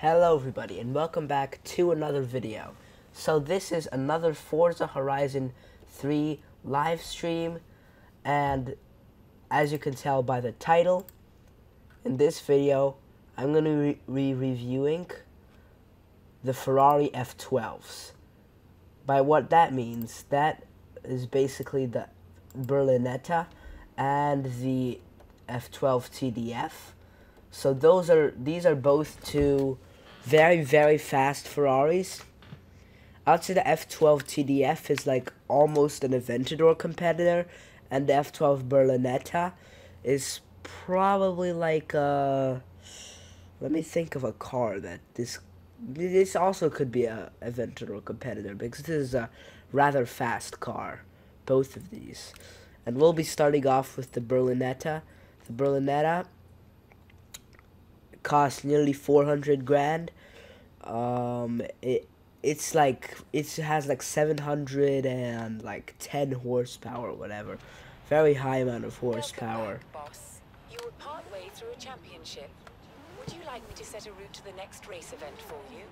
Hello everybody and welcome back to another video. So this is another Forza Horizon 3 live stream, and as you can tell by the title, in this video I'm going to be reviewing the Ferrari F12s. By what that means, that is basically the Berlinetta and the F12 TDF. So these are both two very fast Ferraris. I'd say the F12 TDF is like almost an Aventador competitor, and the F12 Berlinetta is probably like let me think of a car that this also could be a Aventador competitor, because this is a rather fast car, both of these. And we'll be starting off with the Berlinetta. The Berlinetta costs nearly 400 grand. It has like 710 horsepower or whatever. Very high amount of horsepower. Welcome back, boss. You were partway through a championship. Would you like me to set a route to the next race event for you?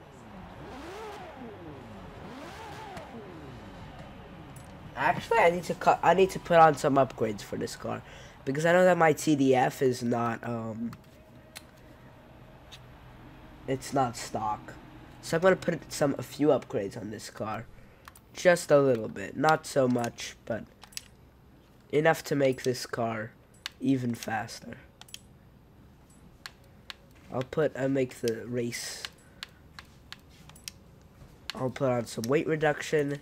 Actually, I need to put on some upgrades for this car, because I know that my TDF is not it's not stock. So I'm gonna put a few upgrades on this car, just a little bit, not so much, but enough to make this car even faster. I'll make the race. I'll put on some weight reduction.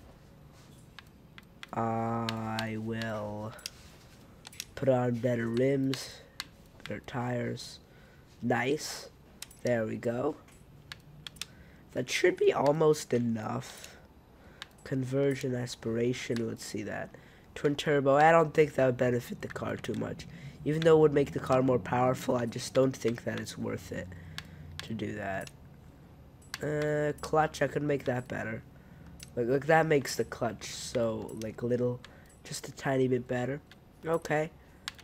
I will put on better rims, better tires. Nice. There we go. That should be almost enough. Conversion, aspiration, let's see that. Twin turbo, I don't think that would benefit the car too much. Even though it would make the car more powerful, I just don't think that it's worth it to do that. Clutch, I could make that better. Like that makes the clutch so like just a tiny bit better. Okay.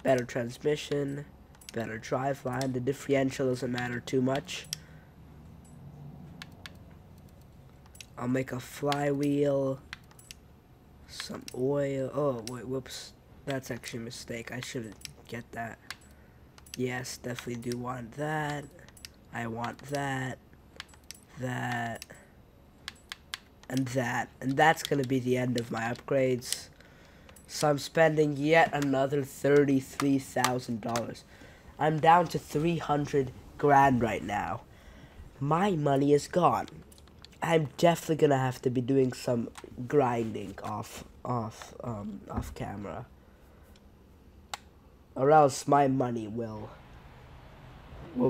Better transmission, better driveline. The differential doesn't matter too much. I'll make a flywheel, some oil. Oh wait, whoops, that's actually a mistake. I shouldn't get that. Yes, definitely do want that. I want that, and that's gonna be the end of my upgrades. So I'm spending yet another $33,000. I'm down to 300 grand right now. My money is gone. I'm definitely gonna have to be doing some grinding off camera, or else my money will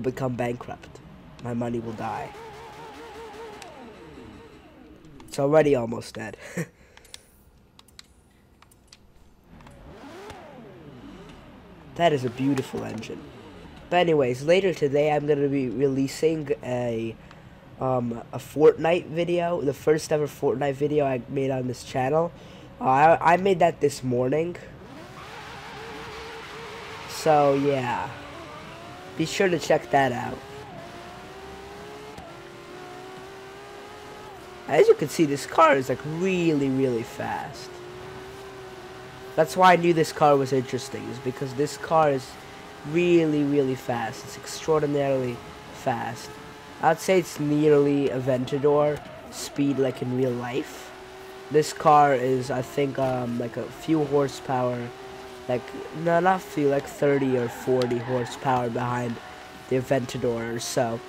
become bankrupt. My money will die. It's already almost dead. That is a beautiful engine. But anyways, later today I'm gonna be releasing a Fortnite video, the first ever Fortnite video I made on this channel. I made that this morning. So yeah, be sure to check that out. As you can see, this car is like really fast. That's why I knew this car was interesting, is because this car is really fast. It's extraordinarily fast. I'd say it's nearly Aventador speed, like in real life. This car is, I think, like a few horsepower, like, no, not few, like 30 or 40 horsepower behind the Aventador or so.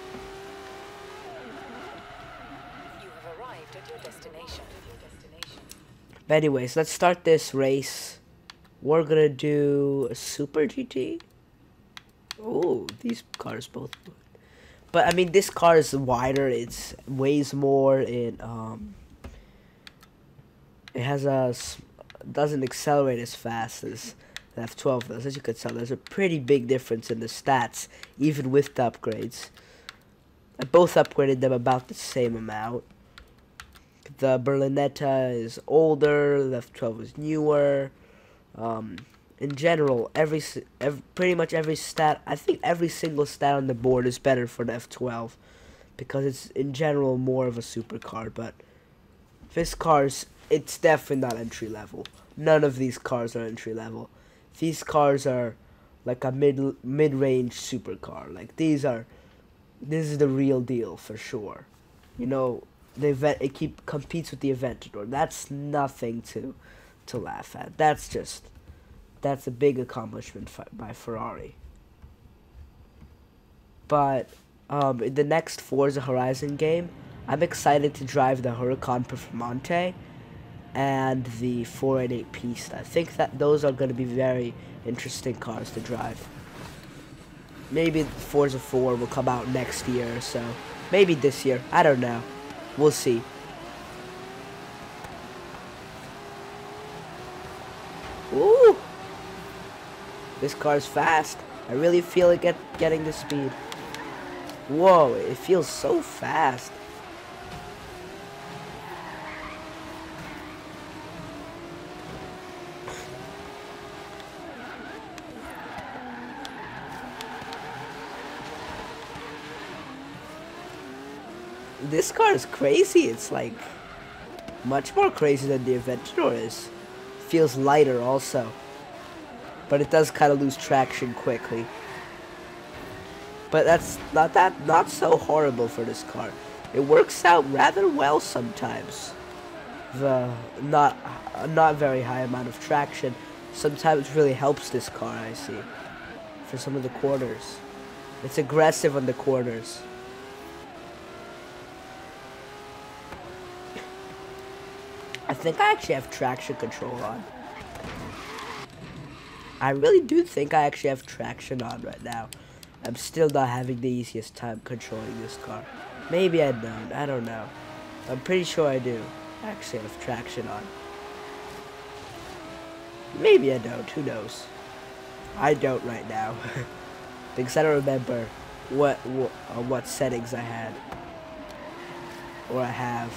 But anyways, let's start this race. We're gonna do a Super GT. Oh, these cars both. But I mean, this car is wider. It weighs more. It doesn't accelerate as fast as the F12 does. As you can tell, there's a pretty big difference in the stats, even with the upgrades. I both upgraded them about the same amount. The Berlinetta is older, the F12 is newer. In general, pretty much every stat, I think every single stat on the board is better for the F12. because it's in general more of a supercar, but this car's, it's definitely not entry level. None of these cars are entry level. These cars are like a mid-range supercar. Like this is the real deal for sure. You know, it competes with the Aventador. That's nothing to laugh at. That's a big accomplishment by Ferrari. But in the next Forza Horizon game, I'm excited to drive the Huracan Performante and the 488 Pista. I think that those are going to be very interesting cars to drive. Maybe Forza 4 will come out next year or so. Maybe this year. I don't know. We'll see. Ooh! This car's fast. I really feel it getting the speed. Whoa, it feels so fast. This car is crazy. It's like much more crazy than the Aventador is. Feels lighter also, but it does kind of lose traction quickly. But that's not so horrible for this car. It works out rather well sometimes. The not very high amount of traction sometimes really helps this car, I see, for some of the corners. It's aggressive on the corners. I think I actually have traction control on. I really do think I actually have traction on right now. I'm still not having the easiest time controlling this car. Maybe I don't. I don't know. I'm pretty sure I do actually have traction on. Maybe I don't. Who knows? I don't right now. Because I don't remember what settings I had. Or I have.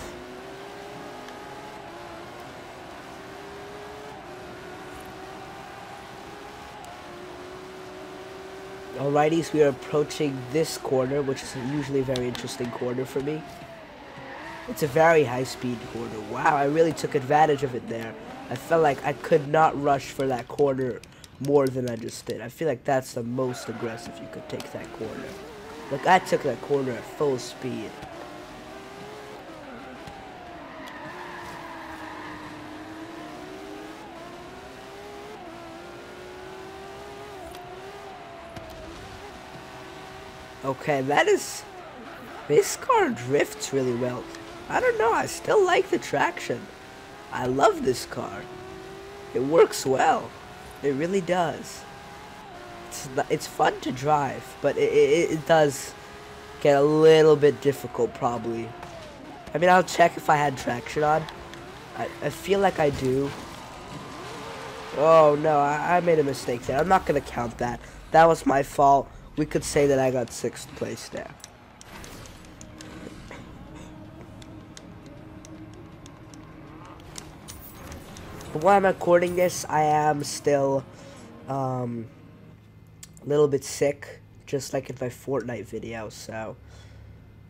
Alrighty, we are approaching this corner, which is usually a very interesting corner for me. It's a very high-speed corner. Wow, I really took advantage of it there. I felt like I could not rush for that corner more than I just did. I feel like that's the most aggressive you could take that corner. Like, I took that corner at full speed. Okay, this car drifts really well. I don't know, I still like the traction. I love this car. It works well. It really does. It's fun to drive, but it does get a little bit difficult probably. I mean, I'll check if I had traction on. I feel like I do. Oh no, I made a mistake there. I'm not gonna count that. That was my fault. We could say that I got 6th place there. But while I'm recording this, I am still a little bit sick, just like in my Fortnite video, so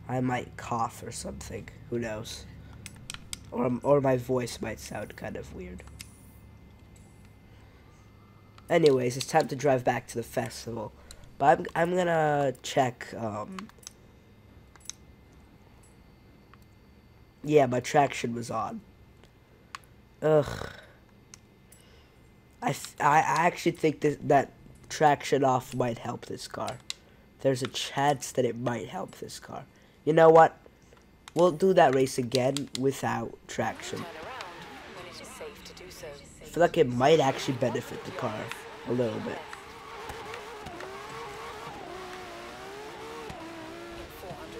I might cough or something. Who knows? Or my voice might sound kind of weird. Anyways, it's time to drive back to the festival. But I'm gonna check, yeah, my traction was on. Ugh. I actually think that traction off might help this car. There's a chance that it might help this car. You know what? We'll do that race again without traction. I feel like it might actually benefit the car a little bit.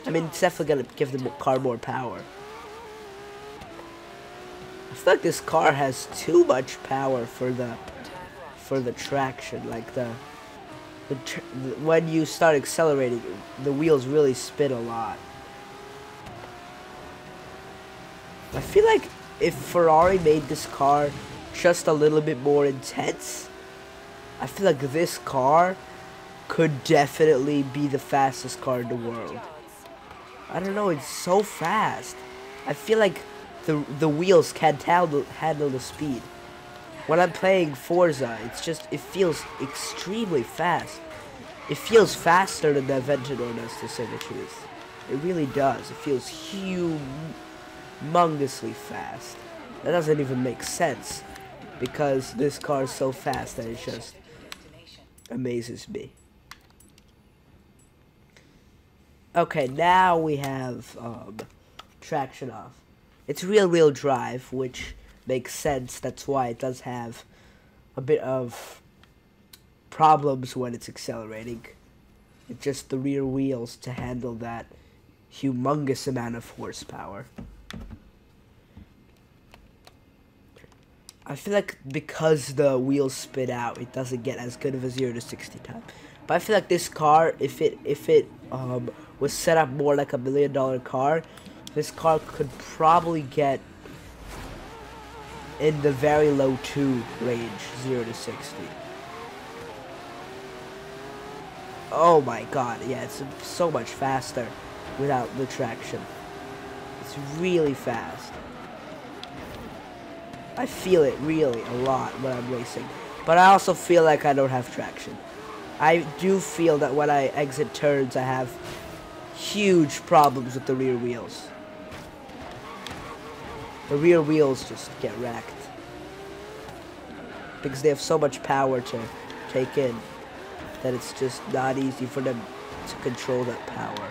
I mean, it's definitely gonna give the car more power. I feel like this car has too much power for the traction. Like when you start accelerating, the wheels really spin a lot. I feel like if Ferrari made this car just a little bit more intense, I feel like this car could definitely be the fastest car in the world. I don't know, it's so fast. I feel like the wheels can't handle the speed. When I'm playing Forza, it feels extremely fast. It feels faster than the Aventador does, to say the truth. It really does. It feels humongously fast. That doesn't even make sense, because this car is so fast that it just amazes me. Okay, now we have traction off. It's rear-wheel drive, which makes sense. That's why it does have a bit of problems when it's accelerating. It's just the rear wheels to handle that humongous amount of horsepower. I feel like because the wheels spit out, it doesn't get as good of a 0 to 60 time. But I feel like this car, if it was set up more like a $1 million car, this car could probably get in the very low 2 range, 0 to 60. Oh my god, yeah, it's so much faster without the traction. It's really fast. I feel it really a lot when I'm racing. But I also feel like I don't have traction. I do feel that when I exit turns, I have huge problems with the rear wheels. The rear wheels just get wrecked, because they have so much power to take in that it's just not easy for them to control that power.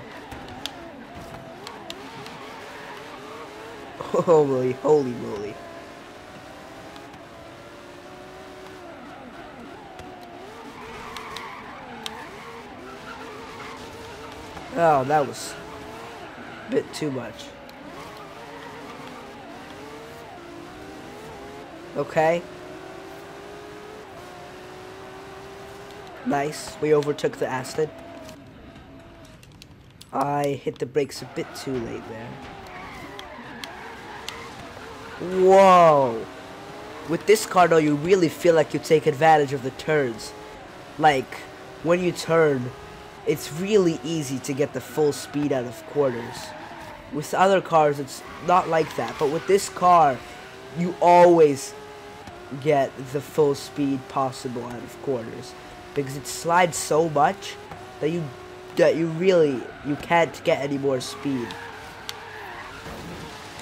Holy moly. Oh, that was a bit too much. Okay. Nice. We overtook the Aston. I hit the brakes a bit too late there. Whoa. With this car though, you really feel like you take advantage of the turns. Like, when you turn, it's really easy to get the full speed out of corners. With other cars, it's not like that. But with this car, you always get the full speed possible out of corners, because it slides so much that you can't get any more speed.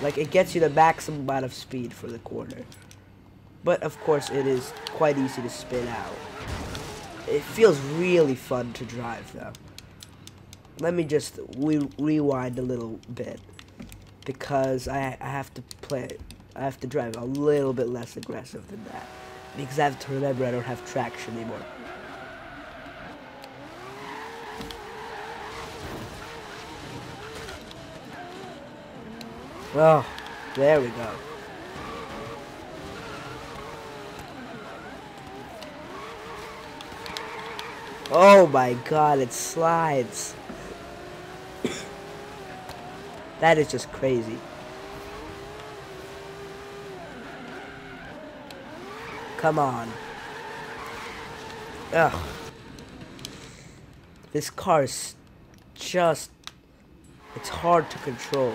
Like, it gets you the maximum amount of speed for the corner. But of course, it is quite easy to spin out. It feels really fun to drive though. Let me just rewind a little bit, because I have to drive a little bit less aggressive than that, because I have to remember I don't have traction anymore. Oh, there we go. Oh my god, it slides. That is just crazy. Come on. Ugh. This car is just... it's hard to control.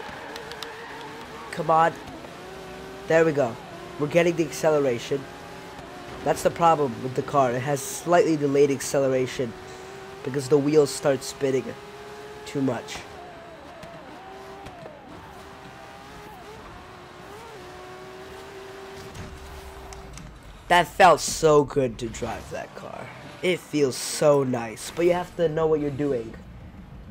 Come on. There we go. We're getting the acceleration. That's the problem with the car. It has slightly delayed acceleration because the wheels start spinning too much. That felt so good to drive that car. It feels so nice, but you have to know what you're doing.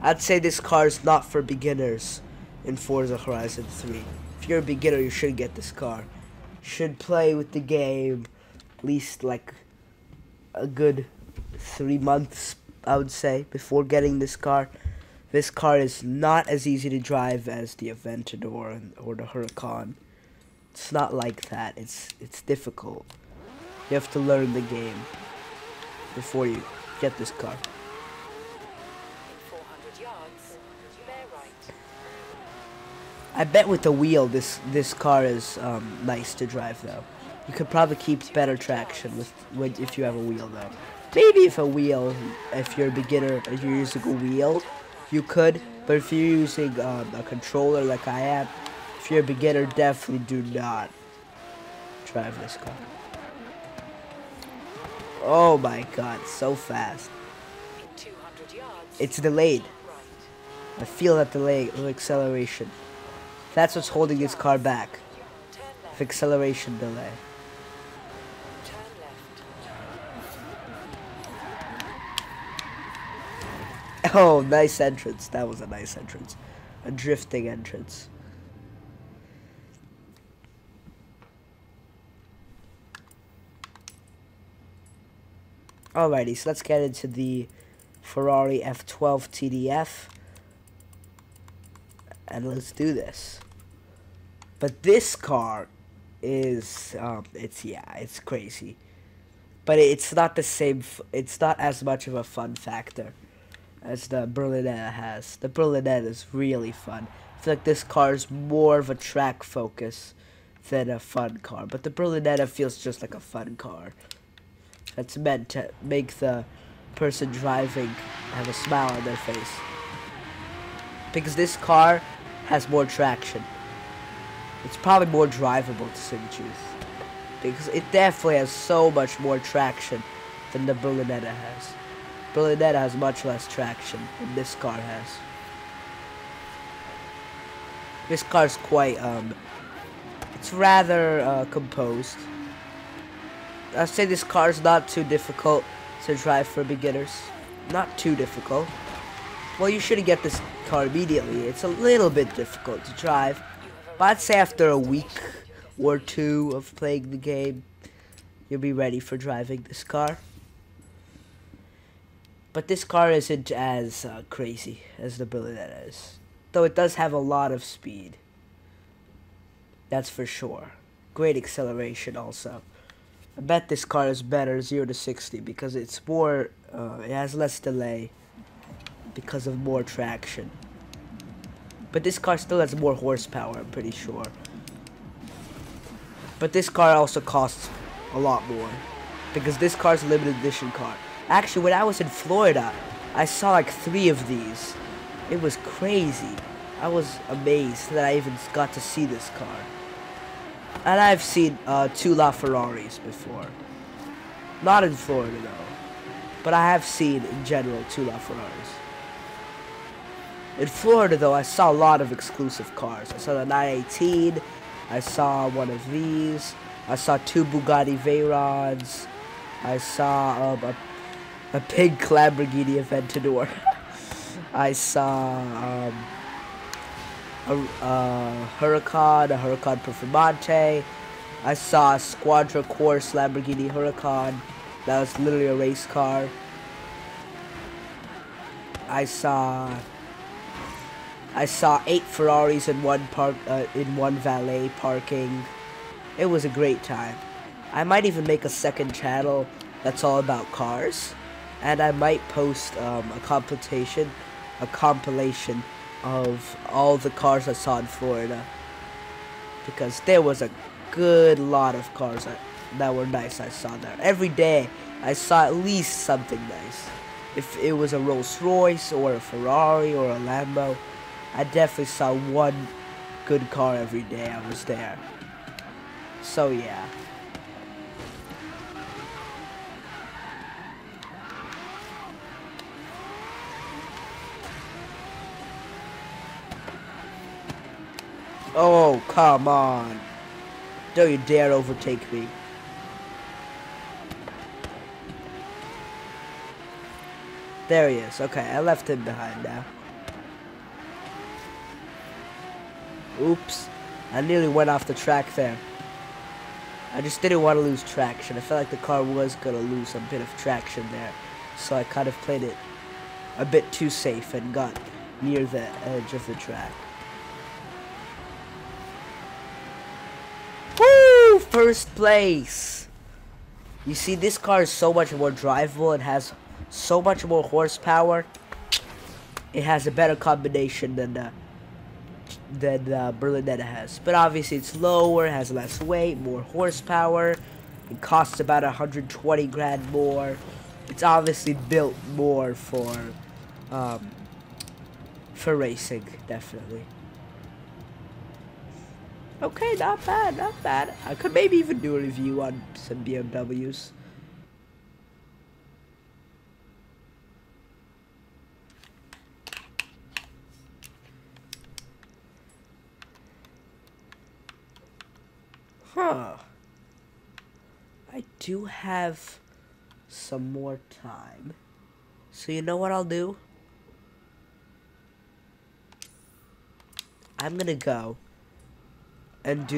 I'd say this car is not for beginners in Forza Horizon 3. If you're a beginner, you should get this car. You should play with the game at least like a good 3 months, I would say, before getting this car. This car is not as easy to drive as the Aventador or the Huracan. It's not like that. It's difficult. You have to learn the game before you get this car. 400 yards, bear right. I bet with the wheel, this car is nice to drive though. You could probably keep better traction if you have a wheel though. Maybe if you're a beginner, if you're using a wheel, you could. But if you're using a controller like I am, if you're a beginner, definitely do not drive this car. Oh my god, so fast. In 200 yards, It's delayed. right. I feel that delay of acceleration. That's what's holding this car back. Turn left. The acceleration delay. Turn left. Oh, nice entrance. That was a nice entrance. A drifting entrance. Alrighty, so let's get into the Ferrari F12 TDF. And let's do this. But this car is, it's crazy. But it's not the same, it's not as much of a fun factor as the Berlinetta has. The Berlinetta is really fun. I feel like this car is more of a track focus than a fun car. But the Berlinetta feels just like a fun car. That's meant to make the person driving have a smile on their face. Because this car has more traction. It's probably more drivable, to say the truth. Because it definitely has so much more traction than the Berlinetta has. Berlinetta has much less traction than this car has. This car's quite, it's rather, composed. I'd say this car's not too difficult to drive for beginners. Not too difficult. Well, you shouldn't get this car immediately. It's a little bit difficult to drive. But I'd say after a week or two of playing the game, you'll be ready for driving this car. But this car isn't as crazy as the Berlinetta is. Though it does have a lot of speed. That's for sure. Great acceleration also. I bet this car is better 0 to 60 because it's more, it has less delay because of more traction. But this car still has more horsepower, I'm pretty sure. But this car also costs a lot more because this car's a limited edition car. Actually, when I was in Florida, I saw like 3 of these. It was crazy. I was amazed that I even got to see this car. And I've seen 2 LaFerraris before. Not in Florida though. But I have seen in general 2 LaFerraris. In Florida though, I saw a lot of exclusive cars. I saw the 918. I saw one of these. I saw 2 Bugatti Veyrons. I saw a pink Lamborghini Aventador. I saw a Huracan Performante. I saw a Squadra Corse Lamborghini Huracan. That was literally a race car. I saw 8 Ferraris in one valet parking. It was a great time. I might even make a second channel that's all about cars, and I might post a compilation of all the cars I saw in Florida, because there was a good lot of cars that were nice I saw there. Every day I saw at least something nice. If it was a Rolls Royce or a Ferrari or a Lambo, I definitely saw one good car every day I was there. So yeah. Oh, come on. Don't you dare overtake me. There he is. Okay, I left him behind now. Oops. I nearly went off the track there. I just didn't want to lose traction. I felt like the car was going to lose a bit of traction there. So I kind of played it a bit too safe and got near the edge of the track. Woo! First place! You see, this car is so much more drivable. It has so much more horsepower. It has a better combination than Berlinetta has. But obviously it's lower, has less weight, more horsepower. It costs about 120 grand more. It's obviously built more for for racing, definitely. Okay, not bad, not bad. I could maybe even do a review on some BMWs. Huh. I do have some more time. So you know what I'll do? I'm gonna go and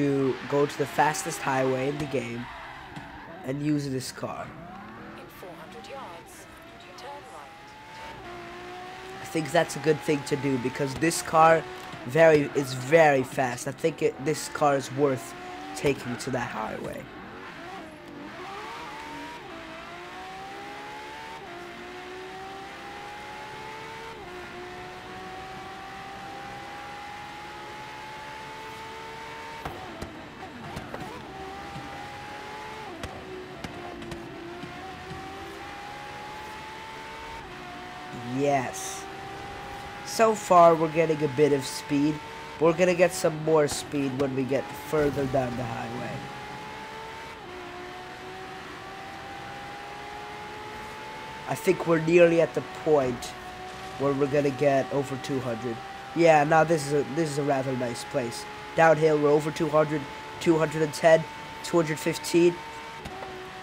go to the fastest highway in the game and use this car. In 400 yards, turn right. I think that's a good thing to do because this car is very fast. I think this car is worth taking to that highway. Yes. So far, we're getting a bit of speed. We're gonna get some more speed when we get further down the highway. I think we're nearly at the point where we're gonna get over 200. Yeah, now this is a rather nice place. Downhill, we're over 200, 210, 215,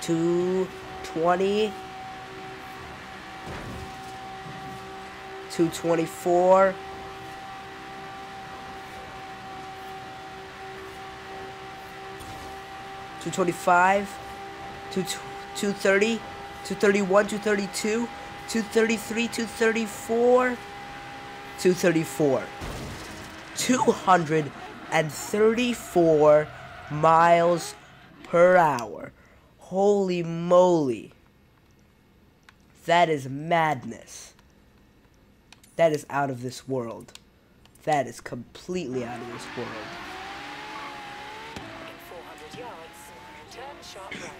220. 224. 225. 230. 231. 232. 233. 234. 234. 234 miles per hour. Holy moly. That is madness. That is out of this world. That is completely out of this world. In 400 yards, turn sharp right.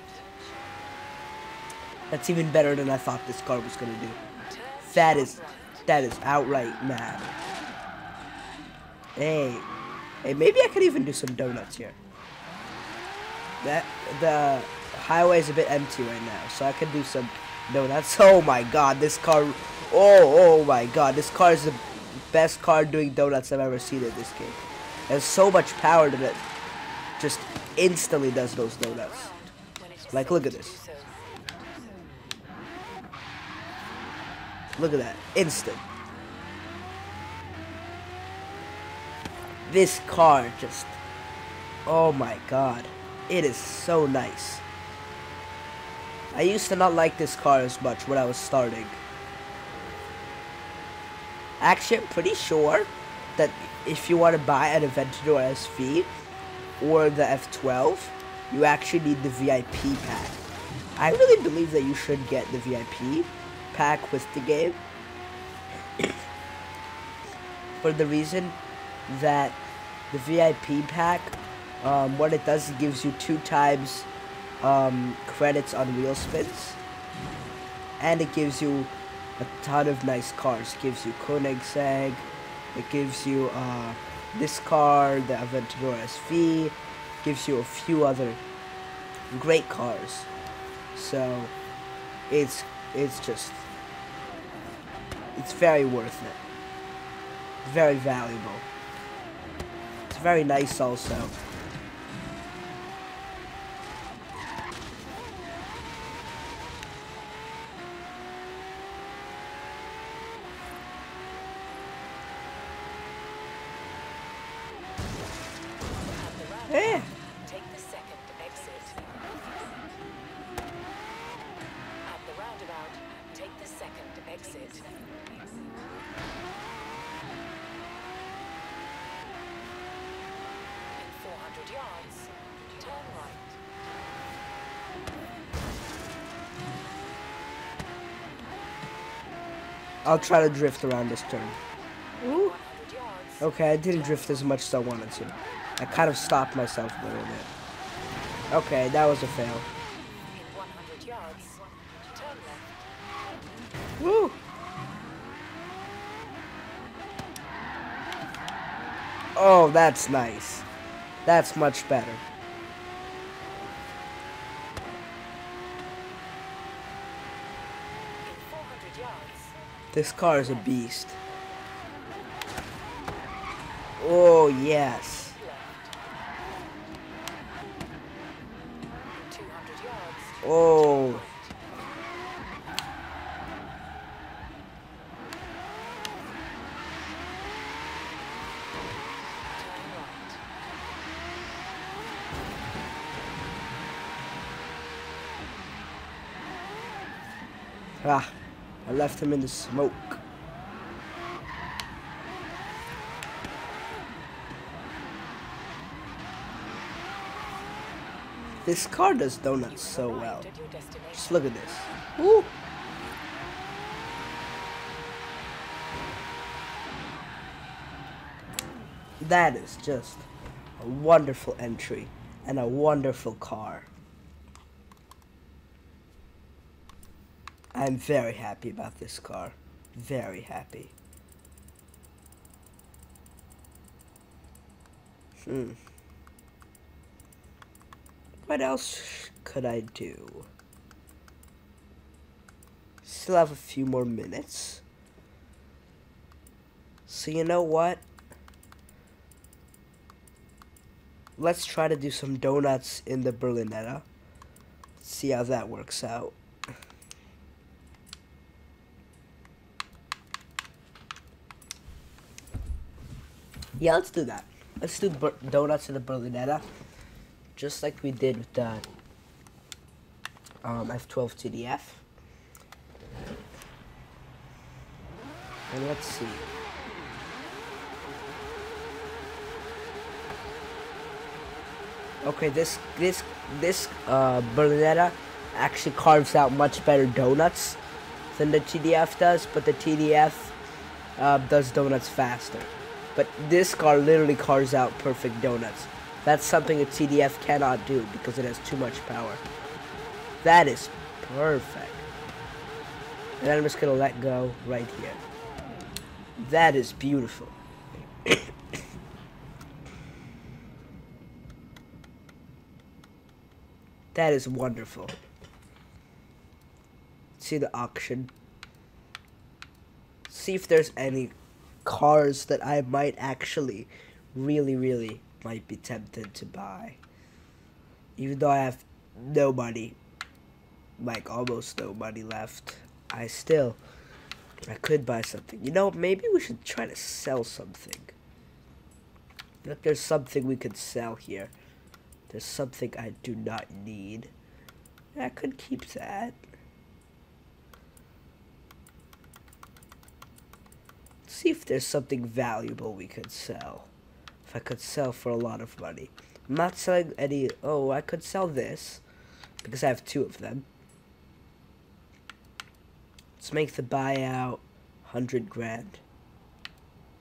That's even better than I thought this car was gonna do. Turn That is outright mad. Hey, maybe I could even do some donuts here. The highway is a bit empty right now, so I could do some donuts. Oh my god, this car. Oh my god, this car is the best car doing donuts I've ever seen in this game. There's so much power that it just instantly does those donuts. Like, look at this. Look at that. Instant. This car just... Oh my god. It is so nice. I used to not like this car as much when I was starting. Actually, I'm pretty sure that if you want to buy an Aventador SV or the F12, you actually need the VIP pack. I really believe that you should get the VIP pack with the game. For the reason that the VIP pack, what it does, it gives you 2 times credits on wheel spins. And it gives you a ton of nice cars. It gives you Koenigsegg, it gives you this car, the Aventador SV, gives you a few other great cars. So it's very worth it. Very valuable. It's very nice also. Yeah. Take the second exit. At the roundabout, take the second exit. In 400 yards, turn right. I'll try to drift around this turn. Ooh. 100 yards. Okay, I didn't drift as much as I wanted to. I kind of stopped myself a little bit. Okay, that was a fail. In 100 yards, turn left. Woo! Oh, that's nice. That's much better. In 400 yards. This car is a beast. Oh, yes. Left. 200 yards. Oh. Right. Turn right. Ah, I left him in the smoke. This car does donuts so well. Arrived at your destination. Just look at this. Woo. That is just a wonderful entry and a wonderful car. I'm very happy about this car. Very happy. What else could I do? Still have a few more minutes. So you know what? Let's try to do some donuts in the Berlinetta. See how that works out. Yeah, let's do that. Let's do donuts in the Berlinetta. Just like we did with the F12 TDF. And let's see. Okay, this Berlinetta actually carves out much better donuts than the TDF does, but the TDF does donuts faster. But this car literally carves out perfect donuts. That's something a TDF cannot do because it has too much power. That is perfect. And then I'm just gonna let go right here. That is beautiful. That is wonderful. See the auction. See if there's any cars that I might actually really might be tempted to buy. Even though I have no money, like almost no money left, I could buy something. You know, maybe we should try to sell something. If there's something we could sell here. There's something I do not need. I could keep that. Let's see if there's something valuable we could sell. If I could sell for a lot of money. I'm not selling any... Oh, I could sell this. Because I have 2 of them. Let's make the buyout 100 grand.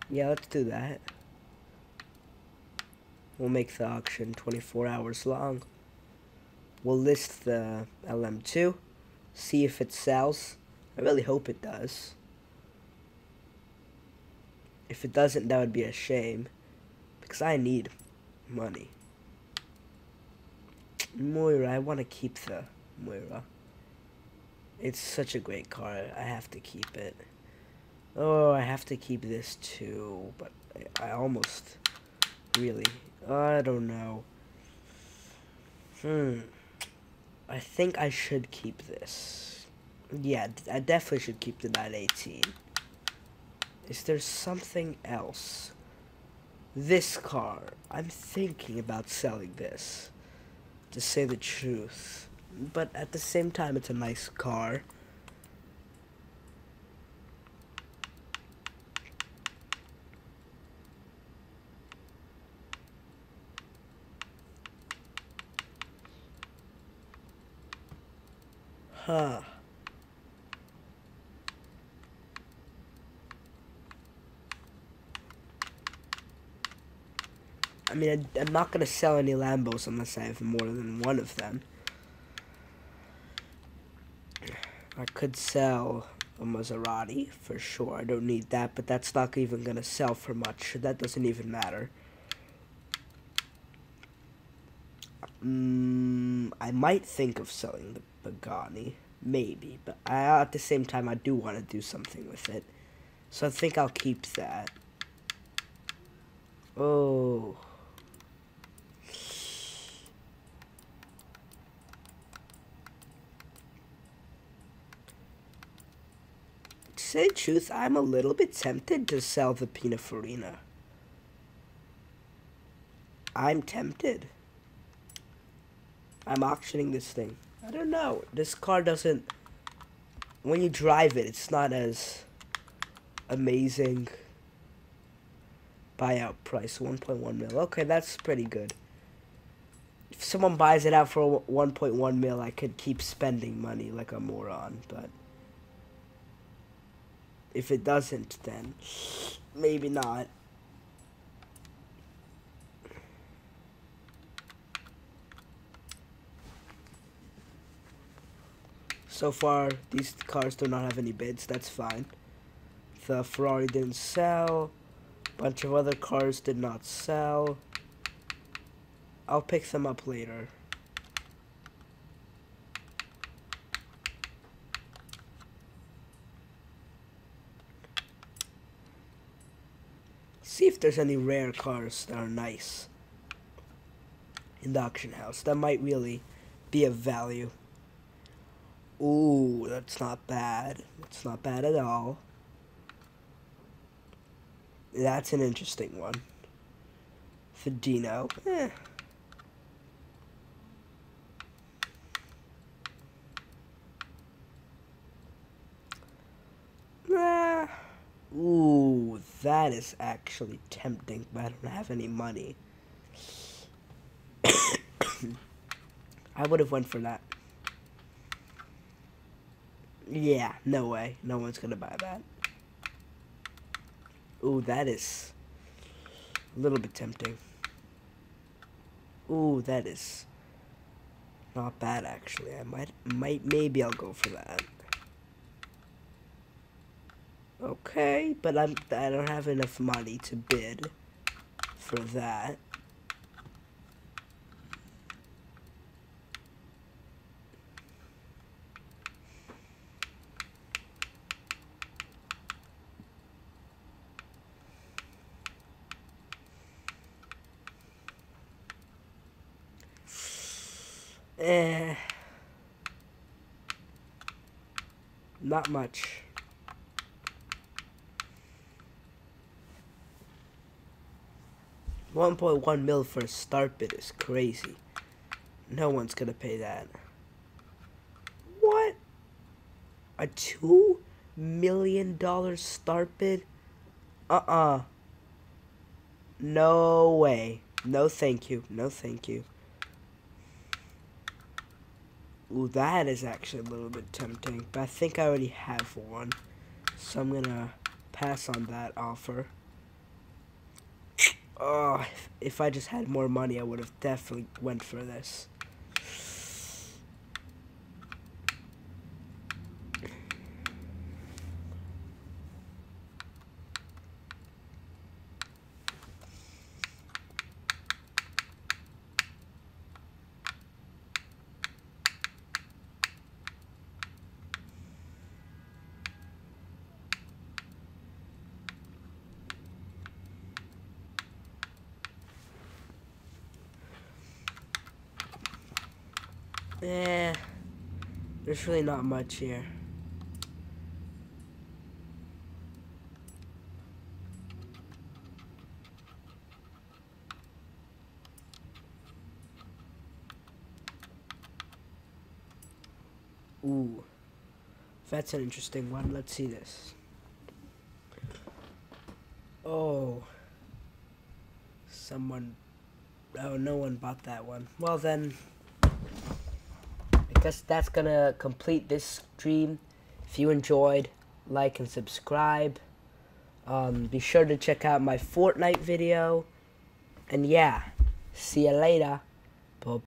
Yeah, let's do that. We'll make the auction 24 hours long. We'll list the LM2. See if it sells. I really hope it does. If it doesn't, that would be a shame. Because I need money. Moira, I want to keep the Moira. It's such a great car. I have to keep it. Oh, I have to keep this too. But I almost really... I don't know. I think I should keep this. Yeah, I definitely should keep the 918. Is there something else? This car. I'm thinking about selling this. To say the truth. But at the same time, it's a nice car. Huh. I mean, I'm not going to sell any Lambos unless I have more than one of them. I could sell a Maserati, for sure. I don't need that, but that's not even going to sell for much. That doesn't even matter. I might think of selling the Pagani. Maybe. But at the same time, I do want to do something with it. So I think I'll keep that. Oh. To say the truth, I'm a little bit tempted to sell the Pininfarina. I'm tempted. I'm auctioning this thing. I don't know. This car doesn't... When you drive it, it's not as amazing. Buyout price, 1.1 mil. Okay, that's pretty good. If someone buys it out for 1.1 mil, I could keep spending money like a moron, but... If it doesn't, then maybe not. So far, these cars do not have any bids. That's fine. The Ferrari didn't sell. A bunch of other cars did not sell. I'll pick them up later. See if there's any rare cars that are nice in the auction house. That might really be of value. Ooh, that's not bad. That's not bad at all. That's an interesting one. Fedino. Ooh, that is actually tempting, but I don't have any money. I would have went for that. Yeah, no way. No one's gonna buy that. Ooh, that is a little bit tempting. Ooh, that is not bad actually. Maybe I'll go for that. Okay, but I don't have enough money to bid for that. Not much. $1.1 mil for a start bid is crazy. No one's gonna pay that. What? A $2 million start bid? No way. No thank you. No thank you. Ooh, that is actually a little bit tempting, but I think I already have one, so I'm gonna pass on that offer. Oh, if I just had more money, I would have definitely went for this. There's really not much here. Ooh, that's an interesting one. Let's see this. Oh, no one bought that one. Well then, I guess that's gonna complete this stream. If you enjoyed, like and subscribe. Be sure to check out my Fortnite video. And yeah, see you later.